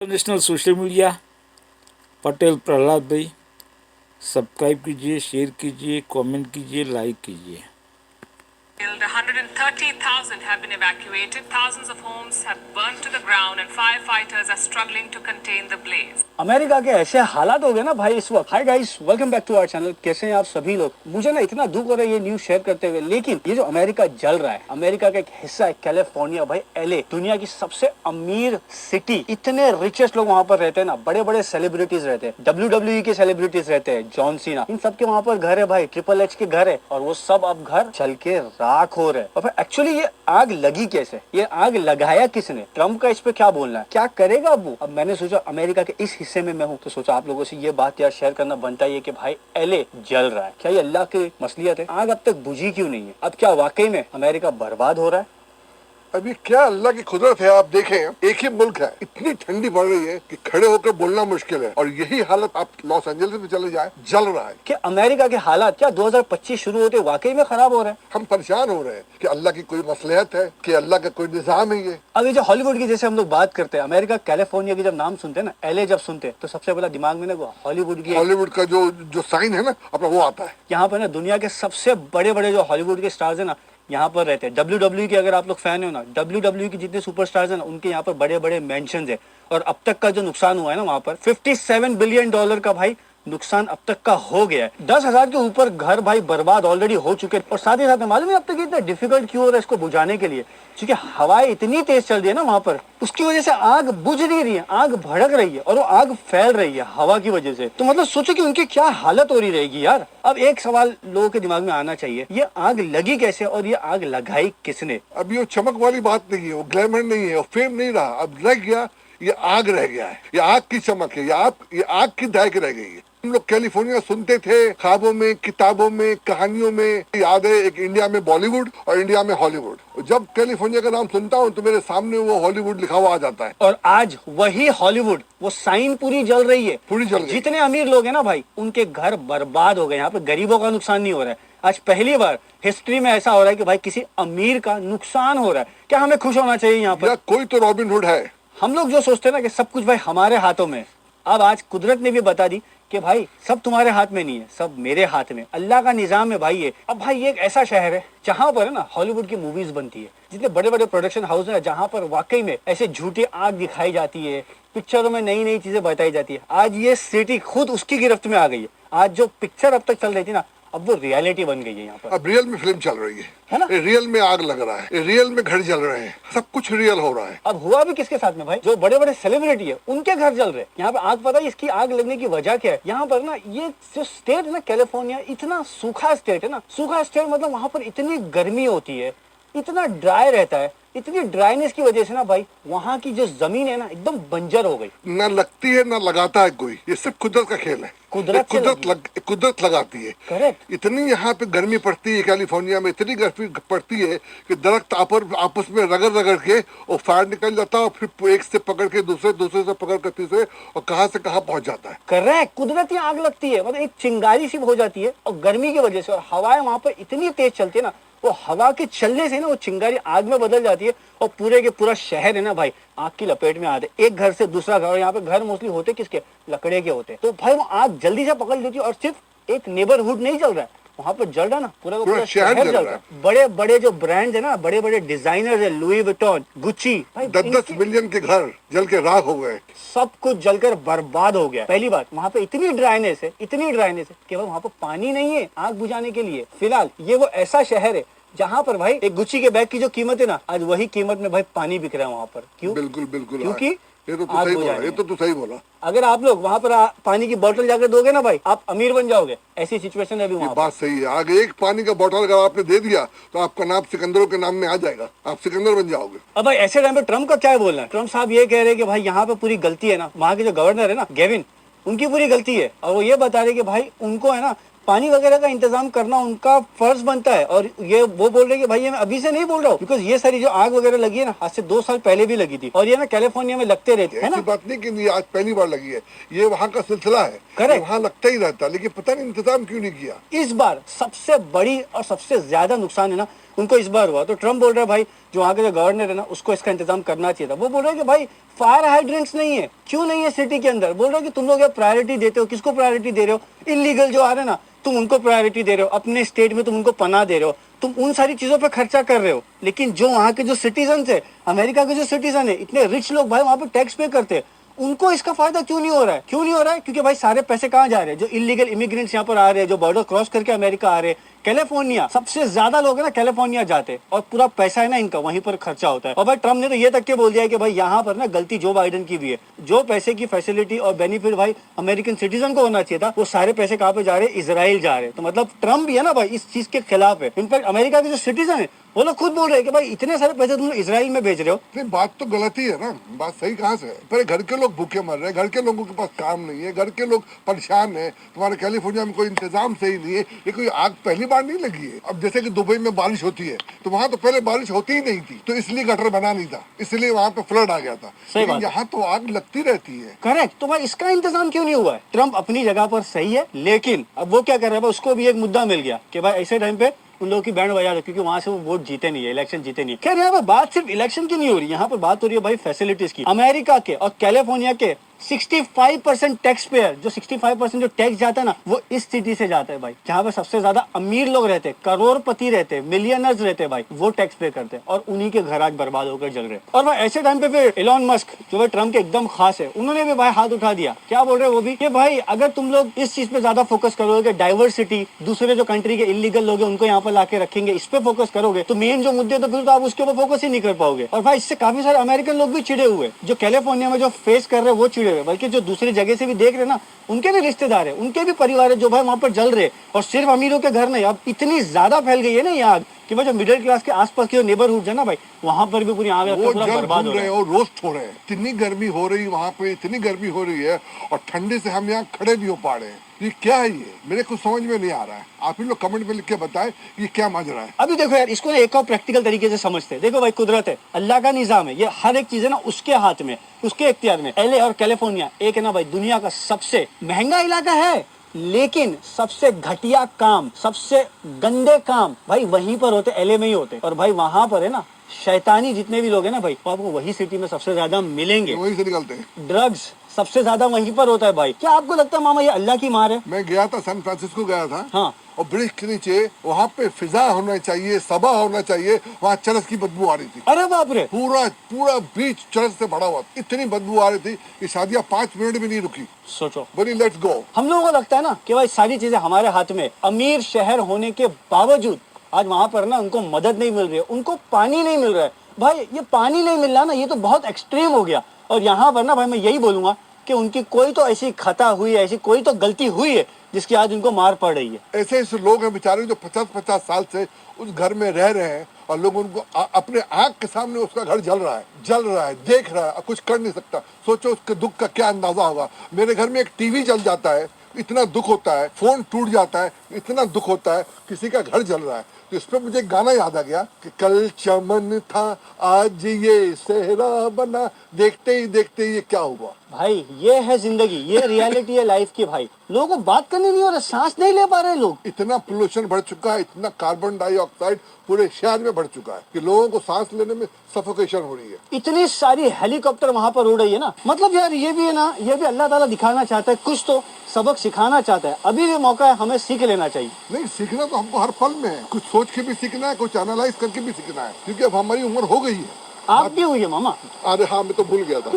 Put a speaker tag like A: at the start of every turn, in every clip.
A: National social media Patel Prahlad भाई, subscribe कीजिए, share कीजिए, कमेंट कीजिए, लाइक कीजिए।
B: 130,000 have been evacuated. Thousands of homes have burnt to the ground and firefighters are struggling to contain the blaze.
C: America के ऐसे हालात हो गए ना भाई इस वक्त। Hi guys, welcome back to our channel. कैसे हैं आप सभी लोग? मुझे ना इतना दुख हो रहा है ये न्यूज शेयर करते हुए, लेकिन ये जो अमेरिका जल रहा है, अमेरिका का एक हिस्सा है कैलिफोर्निया भाई, एलए, दुनिया की सबसे अमीर सिटी। इतने रिचेस्ट लोग वहाँ पर रहते हैं ना, बड़े बड़े सेलिब्रिटीज रहते हैं, WWE के सेलिब्रिटीज रहते हैं, जॉन सीना, इन सबके वहाँ पर घर है भाई, ट्रिपल एच के घर है, और वो सब अब घर जल के राख हो रहे हैं। और फिर एक्चुअली ये आग लगी कैसे, ये आग लगाया किसने? ट्रम्प का इस पे क्या बोलना है, क्या करेगा वो? अब मैंने सोचा अमेरिका के इस हिस्से में मैं हूँ, तो सोचा आप लोगों से ये बात यार शेयर करना बनता ही है कि भाई एलए जल रहा है। क्या ये अल्लाह की मसलियत है? आग अब तक बुझी क्यों नहीं है? अब क्या वाकई में अमेरिका बर्बाद हो रहा है?
D: अभी क्या अल्लाह की कुदरत है। आप देखें, एक ही मुल्क है, इतनी ठंडी पड़ रही है कि खड़े होकर बोलना मुश्किल है, और यही हालत आप लॉस एंजल्स में चले जाए, जल रहा है।
C: कि अमेरिका के हालात क्या 2025 शुरू होते वाकई में खराब हो रहे हैं?
D: हम परेशान हो रहे हैं कि अल्लाह की कोई मसलहत है, कि अल्लाह का कोई निजाम है ये।
C: अब ये जो हॉलीवुड की जैसे हम लोग बात करते हैं, अमेरिका कैलिफोर्निया की जब नाम सुनते हैं ना, एलए जब सुनते हैं, तो सबसे पहला दिमाग में ना वो हॉलीवुड
D: का जो साइन है ना अपना, वो आता है।
C: यहाँ पर ना दुनिया के सबसे बड़े बड़े जो हॉलीवुड के स्टार्स है ना, यहाँ पर रहते हैं। WWE के अगर आप लोग फैन हो ना, WWE के जितने सुपरस्टार्स हैं ना, उनके यहाँ पर बड़े बड़े मेंशंस है। और अब तक का जो नुकसान हुआ है ना वहाँ पर, $57 बिलियन का भाई नुकसान अब तक का हो गया है। 10,000 के ऊपर घर भाई बर्बाद ऑलरेडी हो चुके हैं। और साथ ही साथ मालूम है अब तक इतना डिफिकल्ट क्यों हो रहा है इसको बुझाने के लिए, क्योंकि हवाएं इतनी तेज चल रही है ना वहां पर, उसकी वजह से आग बुझ नहीं रही है, आग भड़क रही है, और वो आग फैल रही है हवा की वजह से। तो मतलब सोचो कि उनकी क्या हालत हो रही रहेगी यार। अब एक सवाल लोगों के दिमाग में आना चाहिए, ये आग लगी कैसे और ये आग लगाई किसने?
D: अब ये चमक वाली बात नहीं है, वो ग्लैमर नहीं है, वो फेम नहीं रहा, अब रह गया, ये आग रह गया है। ये आग की चमक है, ये आग की दहक रह गई है। हम लोग कैलिफोर्निया सुनते थे ख्वाबों में, किताबों में, कहानियों में। याद है एक इंडिया में बॉलीवुड और इंडिया में हॉलीवुड। जब कैलिफोर्निया का नाम सुनता हूँ तो मेरे सामने वो हॉलीवुड लिखा हुआ आ जाता है।
C: और आज वही हॉलीवुड, वो साइन पूरी जल रही है,
D: पूरी जल रही है।
C: जितने अमीर लोग हैं ना भाई, उनके घर बर्बाद हो गए। यहाँ पे गरीबों का नुकसान नहीं हो रहा है। आज पहली बार हिस्ट्री में ऐसा हो रहा है कि भाई किसी अमीर का नुकसान हो रहा है। क्या हमें खुश होना चाहिए यहाँ पर?
D: कोई तो रॉबिन हुड है।
C: हम लोग जो सोचते हैं ना कि सब कुछ भाई हमारे हाथों में, अब आज कुदरत ने भी बता दी कि भाई सब तुम्हारे हाथ में नहीं है, सब मेरे हाथ में। अल्लाह का निजाम है भाई ये। अब भाई ये एक ऐसा शहर है जहाँ पर है ना हॉलीवुड की मूवीज बनती है, जितने बड़े बड़े प्रोडक्शन हाउस है, जहाँ पर वाकई में ऐसे झूठी आग दिखाई जाती है, पिक्चरों में नई नई चीजें बताई जाती है। आज ये सिटी खुद उसकी गिरफ्त में आ गई है। आज जो पिक्चर अब तक चल रही थी ना, अब वो रियलिटी बन गई है यहाँ पर।
D: अब रियल में फिल्म चल रही है
C: ना?
D: रियल में आग लग रहा है, रियल में घर जल रहे हैं, सब कुछ रियल हो रहा है।
C: अब हुआ भी किसके साथ में भाई? जो बड़े बड़े सेलिब्रिटी है उनके घर जल रहे हैं। यहाँ पे आग, पता है इसकी आग लगने की वजह क्या है? यहाँ पर ना ये जो स्टेट है ना कैलिफोर्निया, इतना सूखा स्टेट है ना। सूखा स्टेट मतलब वहां पर इतनी गर्मी होती है, इतना ड्राई रहता है। इतनी ड्राइनेस की वजह से ना भाई वहाँ की जो जमीन है ना एकदम बंजर हो गई।
D: ना लगती है ना लगाता है कोई, ये सिर्फ कुदरत का खेल है। कुदरत लगाती है।
C: करेक्ट।
D: इतनी यहाँ पे गर्मी पड़ती है, कैलिफोर्निया में इतनी गर्मी पड़ती है कि दरख्त आपस में रगड़ रगड़ के और फायर निकल जाता है, और फिर एक से पकड़ के दूसरे से पकड़ के तीसरे, और कहाँ से कहाँ पहुंच जाता है।
C: करेक्ट, कुदरती आग लगती है, मतलब एक चिंगारी सी हो जाती है, और गर्मी की वजह से। और हवाएं वहां पर इतनी तेज चलती है ना, वो हवा के चलने से ना वो चिंगारी आग में बदल जाती है, और पूरे के पूरा शहर है ना भाई आग की लपेट में आते। एक घर से दूसरा घर, और यहाँ पे घर मोस्टली होते किसके? लकड़े के होते। तो भाई वो आग जल्दी से पकड़ लेती है, और सिर्फ एक नेबरहुड नहीं जल रहा है वहां पर, जल रहा ना पूरा शहर जल रहा है। बड़े बड़े जो ब्रांड है ना, बड़े बड़े डिजाइनर है, लुई विटॉन, गुच्ची,
D: 10-10 मिलियन के घर जल के राख हो गए।
C: सब कुछ जलकर बर्बाद हो गया। पहली बात, वहाँ पे इतनी ड्राइनेस है कि वहाँ पे पानी नहीं है आग बुझाने के लिए। फिलहाल ये वो ऐसा शहर है जहाँ पर भाई एक गुच्ची के बैग की जो कीमत है ना, आज वही कीमत में भाई पानी बिक रहा है वहाँ पर। क्यों?
D: बिल्कुल
C: क्योंकि
D: ये तो तू सही बोला।
C: अगर आप लोग वहाँ पर पानी की बोतल जाकर दोगे ना भाई, आप अमीर बन जाओगे। ऐसी सिचुएशन है अभी वहाँ।
D: बात सही है। आगे एक पानी का बोतल अगर आपने दे दिया तो आपका नाम सिकंदरों के नाम में आ जाएगा, आप सिकंदर बन जाओगे।
C: अब भाई ऐसे टाइम पे ट्रम्प का क्या बोलना है? ट्रम्प साहब ये कह रहे हैं कि भाई यहाँ पे पूरी गलती है ना, वहाँ के जो गवर्नर है ना गेविन, उनकी पूरी गलती है। और वो ये बता रहे कि भाई उनको है ना पानी वगैरह का इंतजाम करना उनका फर्ज बनता है। और ये वो बोल रहे हैं कि भाई ये मैं अभी से नहीं बोल रहा हूँ, बिकॉज ये सारी जो आग वगैरह लगी है ना, आज से 2 साल पहले भी लगी थी, और ये ना कैलिफोर्निया में लगते रहते हैं ना।
D: बात नहीं कि आज पहली बार लगी है, ये वहाँ का सिलसिला है।
C: करेक्ट,
D: वहाँ लगता ही रहता, लेकिन पता नहीं इंतजाम क्यों नहीं किया।
C: इस बार सबसे बड़ी और सबसे ज्यादा नुकसान है ना उनको इस बार हुआ। तो ट्रम्प बोल रहा है भाई जो वहाँ के जो गवर्नर है ना उसको इसका इंतजाम करना चाहिए था। वो बोल रहे हैं कि भाई फायर हाइड्रेंट्स नहीं है, क्यों नहीं है सिटी के अंदर। बोल रहे हैं कि तुम लोग ये प्रायोरिटी देते हो, किसको प्रायोरिटी दे रहे हो, इलीगल जो आ रहे हैं ना तुम उनको प्रायोरिटी दे रहे हो, अपने स्टेट में तुम उनको पनाह दे रहे हो, तुम उन सारी चीजों पे खर्चा कर रहे हो। लेकिन जो वहाँ के जो सिटीजन है, अमेरिका के जो सिटीजन है, इतने रिच लोग भाई वहाँ पे टैक्स पे करते हैं, उनको इसका फायदा क्यों नहीं हो रहा है। क्यों नहीं हो रहा है? क्योंकि भाई सारे पैसे कहाँ जा रहे हैं, जो इलीगल इमिग्रेंट्स यहाँ पर आ रहे हैं, जो बॉर्डर क्रॉस करके अमेरिका आ रहे हैं। कैलिफोर्निया सबसे ज्यादा लोग है ना कैलिफोर्निया जाते हैं और पूरा पैसा है ना इनका वहीं पर खर्चा होता है। और भाई ट्रम्प ने तो ये तक के बोल दिया है कि भाई यहाँ पर ना गलती जो बाइडेन की भी है, जो पैसे की फैसिलिटी और बेनिफिट भाई अमेरिकन सिटीजन को होना चाहिए था, वो सारे पैसे कहाँ पे जा रहे हैं, इजराइल जा रहे हैं। तो मतलब ट्रम्प भी है ना भाई इस चीज के खिलाफ है। इनफैक्ट अमेरिका के जो सिटीजन है वो लोग खुद बोल रहे हैं कि भाई इतने सारे पैसे तुम लोग इजराइल में भेज रहे हो।
D: नहीं, बात तो गलत ही है ना, बात सही कहाँ से है। पर घर के लोग भूखे मर रहे हैं, घर के लोगों के पास काम नहीं है, घर के लोग परेशान है। तुम्हारे कैलिफोर्निया में कोई इंतजाम सही नहीं है, ये कोई आग पहली बार नहीं लगी है। अब जैसे कि दुबई में बारिश होती है तो वहाँ तो पहले बारिश होती ही नहीं थी, तो इसलिए गटर बना नहीं था, इसलिए वहाँ पे फ्लड आ गया था। लेकिन यहाँ तो आग लगती रहती है।
C: करेक्ट। तो भाई इसका इंतजाम क्यों नहीं हुआ है? ट्रम्प अपनी जगह पर सही है, लेकिन अब वो क्या कर रहा है, उसको भी एक मुद्दा मिल गया कि भाई ऐसे टाइम पे उन लोगों की बैंड बजा दो, क्योंकि वहां से वो वोट जीते नहीं है, इलेक्शन जीते नहीं है। खैर यहाँ पर बात सिर्फ इलेक्शन की नहीं हो रही, यहाँ पर बात हो रही है भाई फैसिलिटीज की। अमेरिका के और कैलिफोर्निया के 65% टैक्स पेयर, जो 65% जो टैक्स जाता है ना वो इस सिटी से जाता है भाई, जहाँ पे सबसे ज्यादा अमीर लोग रहते हैं, करोड़पति रहते हैं, मिलियनर्स रहते हैं भाई, वो टैक्स पे करते हैं और उन्हीं के घर आज बर्बाद होकर जल रहे हैं। और भाई ऐसे टाइम पे फिर एलॉन मस्क जो भाई ट्रम्प के एकदम खास है, उन्होंने भी भाई हाथ उठा दिया। क्या बोल रहे हैं वो भी कि भाई अगर तुम लोग इस चीज पे ज्यादा फोकस करोगे, डाइवर्सिटी, दूसरे जो कंट्री के इलीगल लोग हैं उनको यहाँ पर लाके रखेंगे, इस पे फोकस करोगे तो मेन जो मुद्दे तो फिर तो आप उसके ऊपर फोकस ही नहीं कर पाओगे। और भाई इससे काफी सारे अमेरिकन लोग भी चिड़े हुए, जो कैलिफोर्निया में जो फेस कर रहे हैं वो चिड़े हुए, बल्कि जो दूसरी जगह से भी देख रहे ना उनके भी रिश्तेदार है, उनके भी परिवार है जो भाई वहां पर जल रहे। और सिर्फ अमीरों के घर नहीं, अब इतनी ज्यादा फैल गई है ना ये आग कि भाई जो मिडिल क्लास के आसपास के जो नेबरहुड है ना भाई वहां पर भी पूरी आग
D: वो
C: पूरा बर्बाद हो रहा है।
D: और रोस्ट हो रहे हैं। इतनी गर्मी हो रही है वहाँ पे, इतनी गर्मी हो रही है और ठंडे से हम यहाँ खड़े भी हो पा रहे हैं। ये क्या है? ये मेरे को समझ में नहीं आ रहा है। आप ही लोग कमेंट में लिख के बताएं ये क्या माजरा है।
C: अभी देखो यार, इसको ना एक और प्रैक्टिकल तरीके से समझते हैं। देखो भाई कुदरत है, अल्लाह का निजाम है, ये हर एक चीज है ना उसके हाथ में, उसके इख्तियार में। एलए और कैलिफोर्निया एक है ना भाई दुनिया का सबसे महंगा इलाका है, लेकिन सबसे घटिया काम, सबसे गंदे काम भाई वहीं पर होते, एलए में ही होते। और भाई वहां पर है ना शैतानी जितने भी लोग हैं ना भाई वो आपको वही सिटी में सबसे ज्यादा मिलेंगे,
D: वहीं से निकलते हैं।
C: ड्रग्स सबसे ज्यादा वहीं पर होता है भाई। क्या आपको लगता है मामा ये अल्लाह की मार है?
D: मैं गया था, सैन फ्रांसिस्को गया था।
C: हाँ।
D: और ब्रिज के नीचे वहाँ पे फिजा होना चाहिए, सबा होना चाहिए, वहाँ चरस की बदबू आ रही थी।
C: अरे बाप रे,
D: पूरा बीच चरस से भरा हुआ, इतनी बदबू आ रही थी कि शादियाँ 5 मिनट भी नहीं रुकी।
C: सोचो।
D: बोली लेट्स गो।
C: हम लोगों को लगता है ना कि भाई सारी चीजें हमारे हाथ में, अमीर शहर होने के बावजूद आज वहां पर ना उनको मदद नहीं मिल रही है, उनको पानी नहीं मिल रहा है। भाई ये पानी नहीं मिल रहा ना, ये तो बहुत एक्सट्रीम हो गया। और यहाँ पर ना भाई मैं यही बोलूंगा कि उनकी कोई तो ऐसी खता हुई है, ऐसी कोई तो गलती हुई है जिसकी आज उनको मार पड़ रही है।
D: ऐसे ऐसे लोग हैं बेचारे जो 50-50 साल से उस घर में रह रहे हैं और लोग उनको अपने आंख के सामने उसका घर जल रहा है, देख रहा है और कुछ कर नहीं सकता। सोचो उसके दुख का क्या अंदाजा होगा। मेरे घर में एक टीवी जल जाता है, इतना दुख होता है, फोन टूट जाता है, इतना दुख होता है, किसी का घर जल रहा है। तो इस पे मुझे गाना याद आ गया कि कल चमन था आज ये सेहरा बना, देखते ही देखते ये क्या हुआ।
C: भाई ये है जिंदगी, ये रियलिटी है लाइफ की। भाई लोगों को बात करनी नहीं हो रहा, सांस नहीं ले पा रहे लोग।
D: इतना पोल्यूशन बढ़ चुका है, इतना कार्बन डाइऑक्साइड पूरे शहर में बढ़ चुका है कि लोगों को सांस लेने में सफोकेशन हो रही है।
C: इतनी सारी हेलीकॉप्टर वहां पर उड़ रही है ना, मतलब यार ये भी है ना, ये भी अल्लाह ताला दिखाना चाहता है, कुछ तो सबक सिखाना चाहता है। अभी भी मौका है, हमें सीख लेना चाहिए।
D: नहीं, सीखना तो हमको हर पल में है, कुछ सोच के भी सीखना है, कुछ एनालाइज करके भी सीखना है, क्योंकि अब हमारी उम्र हो गई है।
C: आप भी हुई है मामा?
D: अरे हाँ, मैं तो भूल गया था।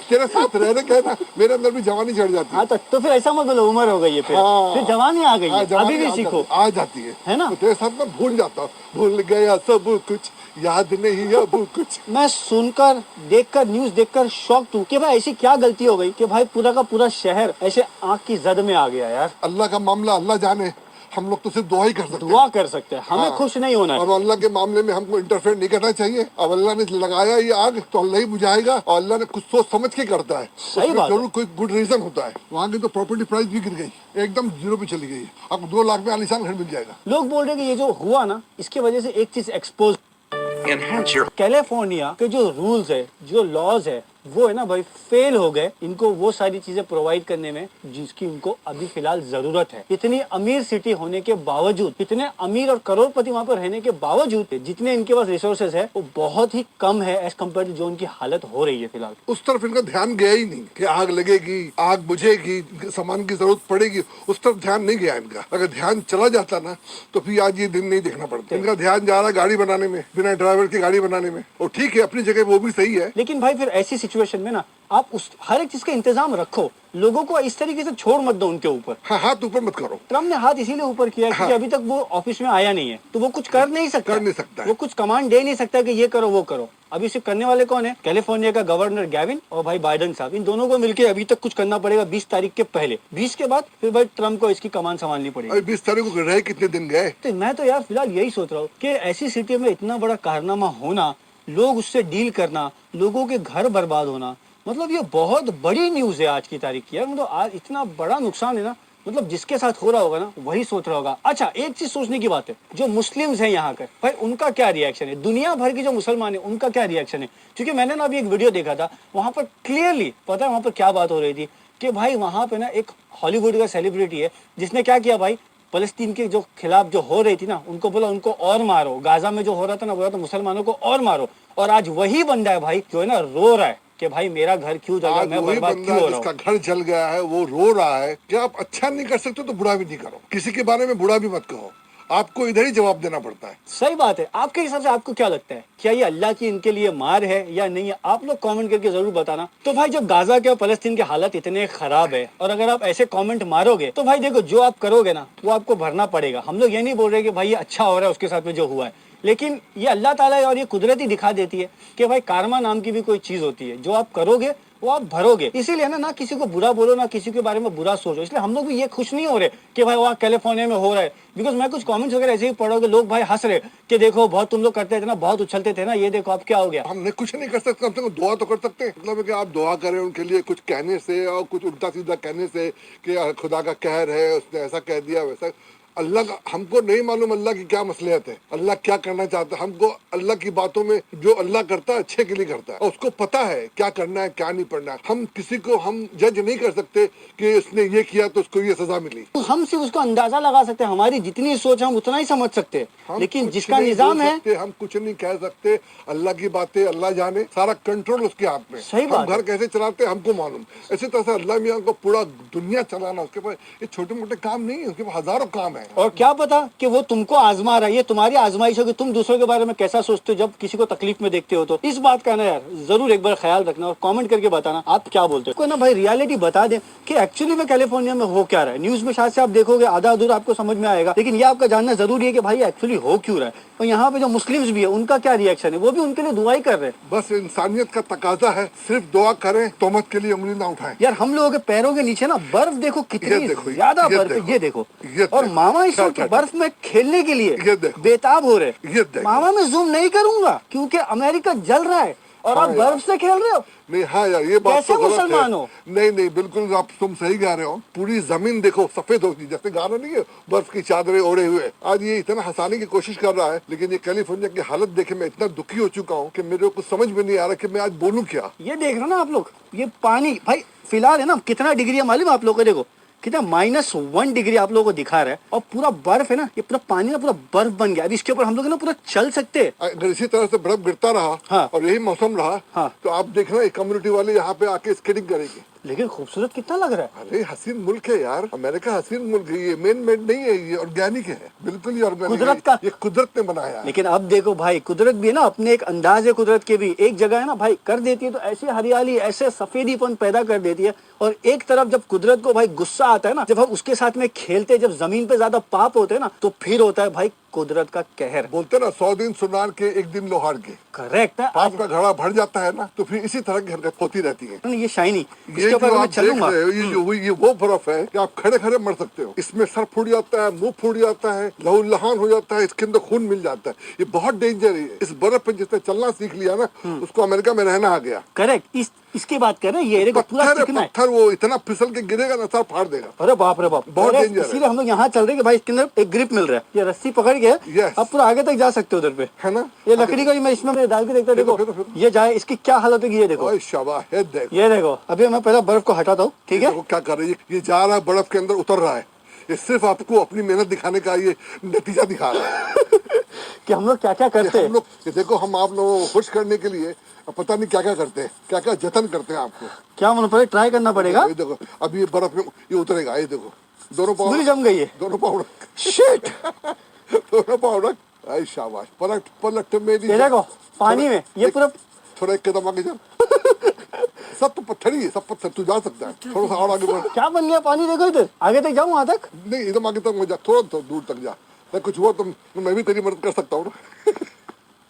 D: तेरे साथ रहने के ना मेरे अंदर भी जवानी चढ़ जाती है।
C: हाँ तो फिर ऐसा मत बोलो उम्र हो गई है, फिर जवानी आ गई है, अभी भी सीखो।
D: आ जाती है
C: ना?
D: तो तेरे साथ मैं भूल जाता हूँ, भूल गया सब कुछ, याद नहीं अब कुछ।
C: मैं सुनकर देखकर न्यूज देखकर शॉक्ड हूँ कि भाई ऐसी क्या गलती हो गई कि भाई पूरा का पूरा शहर ऐसे आंख की जद में आ गया यार।
D: अल्लाह का मामला अल्लाह जाने, हम लोग तो सिर्फ दुआ ही कर सकते हैं,
C: दुआ कर सकते हैं, हमें खुश नहीं होना है।
D: और अल्लाह के मामले में हमको इंटरफेयर नहीं करना चाहिए। अब अल्लाह ने लगाया ये आग तो अल्लाह ही बुझाएगा, और अल्लाह ने कुछ सोच समझ के करता है।
C: सही बात है।
D: जरूर कोई गुड रीजन होता है। वहाँ की तो प्रॉपर्टी प्राइस भी गिर गई, एकदम 0 पे चली गई। अब 2 लाख में आलीशान घर मिल जाएगा।
C: लोग बोल रहे कि ये जो हुआ ना, इसकी वजह से एक चीज एक्सपोज, कैलिफोर्निया के जो रूल्स है, जो लॉज है, वो है ना भाई फेल हो गए इनको वो सारी चीजें प्रोवाइड करने में जिसकी उनको अभी फिलहाल जरूरत है। इतनी अमीर सिटी होने के बावजूद, इतने अमीर और करोड़पति वहां पर रहने के बावजूद जितने इनके पास रिसोर्सेज है वो बहुत ही कम है एज कम्पेयर टू जो उनकी हालत हो रही है फिलहाल।
D: उस तरफ इनका ध्यान गया ही नहीं कि आग लगेगी, आग बुझेगी, सामान की जरूरत पड़ेगी, उस तरफ ध्यान नहीं गया इनका। अगर ध्यान चला जाता ना तो फिर आज ये दिन नहीं देखना पड़ता। इनका ध्यान जा रहा है गाड़ी बनाने में, बिना ड्राइवर की गाड़ी बनाने में। और ठीक है, अपनी जगह वो भी सही है,
C: लेकिन भाई फिर ऐसी सिचुएशन में ना आप उस हर एक चीज का इंतजाम रखो, लोगों को इस तरीके से छोड़ मत दो उनके ऊपर।
D: हाँ, हाथ ऊपर मत करो।
C: ट्रम्प ने हाथ इसीलिए ऊपर किया क्योंकि अभी तक वो ऑफिस में आया नहीं है, तो वो कुछ कर नहीं सकता
D: है।
C: वो कुछ कमांड दे नहीं सकता कि ये करो वो करो। अभी सिर्फ करने वाले कौन है? कैलिफोर्निया का गवर्नर गैविन और भाई बाइडेन साहब। इन दोनों को मिलकर अभी तक कुछ करना पड़ेगा 20 तारीख के पहले। 20 के बाद फिर भाई ट्रम्प को इसकी कमान संभालनी पड़ेगी।
D: अभी 20 तारीख को रहे कितने दिन गए?
C: तो मैं तो यार फिलहाल यही सोच रहा हूँ कि ऐसी सिटी में इतना बड़ा कारनामा होना, लोग उससे डील करना, लोगों के घर बर्बाद होना, मतलब ये बहुत बड़ी न्यूज है आज की तारीख की यार। मतलब आज इतना बड़ा नुकसान है ना, मतलब जिसके साथ हो रहा होगा ना वही सोच रहा होगा। अच्छा, एक चीज सोचने की बात है, जो मुस्लिम्स हैं यहाँ के, भाई उनका क्या रिएक्शन है? दुनिया भर के जो मुसलमान है उनका क्या रिएक्शन है? क्योंकि मैंने ना अभी एक वीडियो देखा था, वहां पर क्लियरली पता है वहां पर क्या बात हो रही थी कि भाई वहां पे ना एक हॉलीवुड का सेलिब्रिटी है जिसने क्या किया भाई, फलस्तीन के जो खिलाफ जो हो रही थी ना उनको बोला उनको और मारो। गाजा में जो हो रहा था ना बोला तो मुसलमानों को और मारो। और आज वही बंदा है भाई जो है ना रो रहा है कि भाई मेरा घर क्यों जल रहा है, मैं बर्बाद क्यों हो रहा हूँ।
D: जिसका घर जल गया है वो रो रहा है कि आप अच्छा नहीं कर सकते तो बुरा भी नहीं करो, किसी के बारे में बुरा भी मत कहो, आपको इधर ही जवाब देना पड़ता है।
C: सही बात है। आपके हिसाब से आपको क्या लगता है, क्या ये अल्लाह की इनके लिए मार है या नहीं है? आप लोग कमेंट करके जरूर बताना। तो भाई जब गाजा के और फलस्तीन के हालत इतने खराब है और अगर आप ऐसे कमेंट मारोगे तो भाई देखो जो आप करोगे ना वो आपको भरना पड़ेगा। हम लोग ये नहीं बोल रहे कि भाई ये अच्छा हो रहा है उसके साथ में जो हुआ है, लेकिन ये अल्लाह ताला और ये कुदरत ही दिखा देती है कि भाई कारमा नाम की भी कोई चीज होती है, जो आप करोगे वो आप भरोगे। इसीलिए ना किसी को बुरा बोलो, ना किसी के बारे में बुरा सोचो। इसलिए हम लोग भी ये खुश नहीं हो रहे कि भाई वहाँ कैलिफोर्निया में हो रहा है, बिकॉज मैं कुछ कमेंट्स वगैरह ऐसे ही पढ़ोगे, लोग भाई हंस रहे कि देखो बहुत तुम लोग करते थे ना, बहुत उछलते थे ना, ये देखो अब क्या हो गया।
D: हमने कुछ नहीं कर सकते, कम से कम दुआ तो कर सकते हैं। मतलब कि आप दुआ करें उनके लिए, कुछ कहने से और कुछ उल्टा सीधा कहने से कि खुदा का कहर है, उसने ऐसा कह दिया वैसा। अल्लाह का हमको नहीं मालूम अल्लाह की क्या मसलियत है, अल्लाह क्या करना चाहता है। हमको अल्लाह की बातों में जो अल्लाह करता है अच्छे के लिए करता है और उसको पता है क्या करना है क्या नहीं पढ़ना है। हम किसी को हम जज नहीं कर सकते कि उसने ये किया तो उसको ये सजा मिली।
C: तो हम सिर्फ उसको अंदाजा लगा सकते हैं, हमारी जितनी सोच हम उतना ही समझ सकते हैं, लेकिन जिसका निजाम है
D: हम कुछ नहीं कह सकते। अल्लाह की बातें अल्लाह जाने, सारा कंट्रोल उसके हाथ में।
C: सही बात
D: हम घर कैसे चलाते हैं हमको मालूम। इसी तरह से अल्लाह मियां को पूरा दुनिया चलाना उसके पास ये छोटे मोटे काम नहीं है, उसके पास हजारों काम है।
C: और क्या पता कि वो तुमको आजमा रहा है, ये तुम्हारी आजमाइश हो कि तुम दूसरों के बारे में कैसा सोचते हो जब किसी को तकलीफ में देखते हो। तो इस बात का ना यार जरूर एक बार ख्याल रखना और कमेंट करके बताना आप क्या बोलते हो। कोई ना भाई रियलिटी बता दे कि एक्चुअली में कैलिफोर्निया में हो क्या रहा है। न्यूज में शायद से आप देखोगे आधा अधूरा आपको समझ में आएगा, लेकिन ये आपका जानना जरूरी है कि भाई एक्चुअली हो क्यों रहा है। और यहाँ पे जो मुस्लिम्स भी है उनका क्या रिएक्शन है, वो भी उनके लिए दुआ ही कर रहे हैं।
D: बस इंसानियत का तकाजा है, सिर्फ दुआ करें, तोहमत के लिए उंगली ना उठाएं।
C: यार हम लोगों के पैरों के नीचे ना बर्फ देखो कितनी ज्यादा बर्फ है, ये देखो। और मामा इस वक्त बर्फ में खेलने के लिए बेताब हो रहे। मामा मैं जूम नहीं करूंगा क्योंकि अमेरिका जल रहा है और आप बर्फ से खेल रहे हो।
D: नहीं, हाँ यार ये बात
C: कैसे
D: तो गलत
C: मुसलमान
D: है।
C: हो?
D: नहीं नहीं बिल्कुल आप तुम सही गा रहे हो। पूरी जमीन देखो सफेद होती जैसे गाना नहीं है बर्फ की चादरें ओढ़े हुए। आज ये इतना हंसाने की कोशिश कर रहा है, लेकिन ये कैलिफोर्निया की हालत देखे मैं इतना दुखी हो चुका हूँ कि मेरे को समझ में नहीं आ रहा कि मैं आज बोलूँ क्या।
C: ये देख रहे हो ना आप लोग, ये पानी भाई फिलहाल है ना कितना डिग्री है मालूम आप लोगों को? देखो कितना -1 डिग्री आप लोगों को दिखा रहा है और पूरा बर्फ है ना, ये पूरा पानी ना पूरा बर्फ बन गया। अभी इसके ऊपर हम लोग ना पूरा चल सकते हैं
D: अगर इसी तरह से बर्फ गिरता रहा
C: हाँ।
D: और यही मौसम रहा
C: हाँ।
D: तो आप देखना कम्युनिटी वाले यहाँ पे आके स्केटिंग करेंगे।
C: लेकिन खूबसूरत कितना लग रहा है।
D: अरे हसीन मुल्क है यार, अमेरिका हसीन मुल्क है। ये मेन मेड नहीं है, ये ऑर्गेनिक है, बिल्कुल ही ऑर्गेनिक।
C: कुदरत का
D: ये कुदरत ने बनाया है।
C: लेकिन अब देखो भाई कुदरत भी है ना अपने एक अंदाज है, कुदरत के भी एक जगह है ना भाई कर देती है तो ऐसी हरियाली ऐसे सफेदीपन पैदा कर देती है। और एक तरफ जब कुदरत को भाई गुस्सा आता है ना, जब हम उसके साथ में खेलते, जब जमीन पे ज्यादा पाप होते हैं ना, तो फिर होता है भाई कुदरत का कहर।
D: बोलते ना 100 दिन सुनार के 1 दिन लोहार के।
C: करेक्ट है।
D: पाप का घड़ा भर जाता है ना तो फिर इसी तरह की हरकत होती रहती है।
C: ये शाइनी
D: ये
C: इसके
D: जो
C: ऊपर मैं
D: आप देख
C: चलूंगा।
D: रहे हो ये वो बर्फ है कि आप खड़े खड़े मर सकते हो। इसमें सर फूट जाता है, मुंह फूट जाता है, लहूलुहान हो जाता है, इसके अंदर खून मिल जाता है। ये बहुत डेंजर है। इस बर्फ पे जिसने चलना सीख लिया ना उसको अमेरिका में रहना आ गया।
C: करेक्ट। इसकी बात कर रहे हैं, ये देखो पूरा
D: पत्थर है,
C: चिकना है।
D: पत्थर वो इतना फिसल के गिरेगा ना सर फाड़ देगा।
C: अरे बाप रे बाप,
D: बहुत
C: अरे
D: डेंजर है।
C: इसीलिए हम लोग यहाँ चल रहे हैं कि भाई इसके अंदर एक ग्रिप मिल रहा है, ये रस्सी पकड़ के
D: Yes.
C: आप पूरा आगे तक जा सकते हो उधर पे,
D: है ना।
C: ये लकड़ी का ही मैं इसमें डाल के देखता हूं,
D: फिरो,
C: देखो
D: फिरो।
C: ये जाए, इसकी क्या हालत है, ये देखो,
D: ओए शाबाश है, देखो
C: ये देखो। अभी मैं पहले बर्फ को हटाता हूँ, ठीक है।
D: देखो क्या कर रही है, ये जा रहा है बर्फ के अंदर उतर रहा है, ये सिर्फ आपको अपनी मेहनत दिखाने का ये नतीजा दिखा रहा है
C: कि हम लोग क्या क्या करते
D: हम
C: हैं।
D: लोग ये देखो, हम आप लोगों को खुश करने के लिए पता नहीं क्या क्या करते हैं, क्या क्या जतन करते हैं आपको।
C: क्या मतलब पहले ट्राई करना पड़ेगा।
D: ये देखो अभी ये बर्फ में ये उतरेगा, ये देखो दोनों पाँव
C: पूरी जम गई है।
D: दोनों पाँव
C: शिट,
D: दोनों पाँव रख, आई शाबाश, पलट पलट मेरी।
C: ये देखो पानी में ये पूरा
D: थोड़ा एक कदम आगे चल सब तो पत्थर ही है, सब पत्थर, तू जा सकता है, थोड़ा सा और आगे बढ़।
C: क्या बन गया पानी, देखो इधर आगे तक जाऊँ, वहां तक
D: नहीं एकदम आगे तक मत जा, थोड़ा तो दूर तक जा, मैं कुछ हुआ तो मैं भी तेरी मदद कर सकता हूँ ना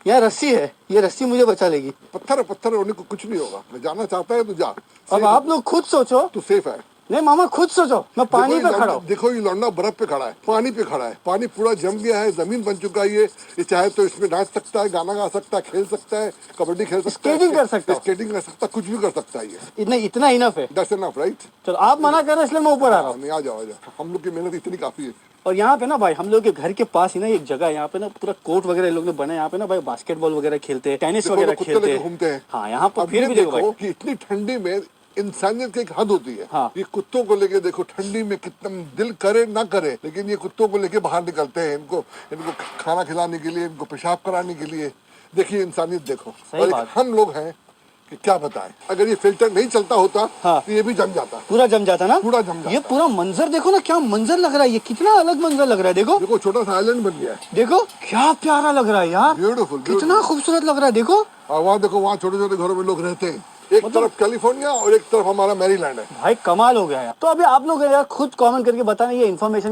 C: यहाँ रस्सी है, ये रस्सी मुझे बचा लेगी।
D: पत्थर है, पत्थर है, उन्हें को कुछ नहीं होगा, मैं जाना चाहता है तो जा।
C: अब आप लोग खुद सोचो,
D: तू सेफ है।
C: नहीं मामा खुद सोचो, मैं पानी
D: देखो
C: पे
D: ये
C: खड़ा हूँ।
D: देखो ये लौंडा बर्फ पे खड़ा है, पानी पे खड़ा है, पानी पूरा जम गया है, जमीन बन चुका है, ये चाहे तो इसमें नाच सकता है, गाना गा सकता है, खेल सकता है, कबड्डी खेल सकता है,
C: स्केटिंग कर सकता है।
D: स्केटिंग कर सकता है, कुछ भी कर सकता है ये।
C: इतना इनफ है।
D: That's enough right.
C: चलो आप मना कर रहे हैं इसलिए मैं ऊपर आ रहा हूँ।
D: नहीं आ जाओ, हम लोग की मेहनत इतनी काफी है।
C: और यहाँ पे ना भाई हम लोग के घर के पास ही ना एक जगह है, यहाँ पे ना पूरा कोर्ट वगैरह इन लोग ने बना है, यहाँ पे ना भाई बास्केटबॉल वगैरह खेलते हैं, टेनिस
D: देखो
C: वगैरह
D: लोग कुत्ते
C: खेलते
D: लेके
C: हैं।
D: घूमते हैं।
C: हाँ यहाँ पर
D: अब
C: फिर
D: ये
C: भी देखो
D: देखो
C: भाई,
D: कि इतनी ठंडी में इंसानियत की एक हद होती है।
C: हाँ।
D: ये कुत्तों को लेके देखो, ठंडी में कितना दिल करे ना करे, लेकिन ये कुत्तों को लेके बाहर निकलते हैं, इनको इनको खाना खिलाने के लिए, इनको पेशाब कराने के लिए। देखिए इंसानियत देखो।
C: सही
D: और एक
C: बात।
D: हम लोग हैं कि क्या बताएं, अगर ये फिल्टर नहीं चलता होता
C: हाँ।
D: तो ये भी जम जाता।
C: पूरा जम जाता ना,
D: पूरा जम जाता।
C: ये पूरा मंजर देखो ना, क्या मंजर लग रहा है, ये कितना अलग मंजर लग रहा है। देखो
D: देखो छोटा सा आइलैंड बन गया है,
C: देखो क्या प्यारा लग रहा है यार,
D: ब्यूटीफुल,
C: कितना खूबसूरत लग रहा है। देखो
D: और वहाँ देखो, वहाँ छोटे छोटे घरों में लोग रहते हैं, एक तरफ कैलिफोर्निया और एक तरफ हमारा मैरीलैंड है।
C: भाई कमाल हो गया यार। तो अभी आप लोग यार खुद कमेंट करके बताना ये इन्फॉर्मेशन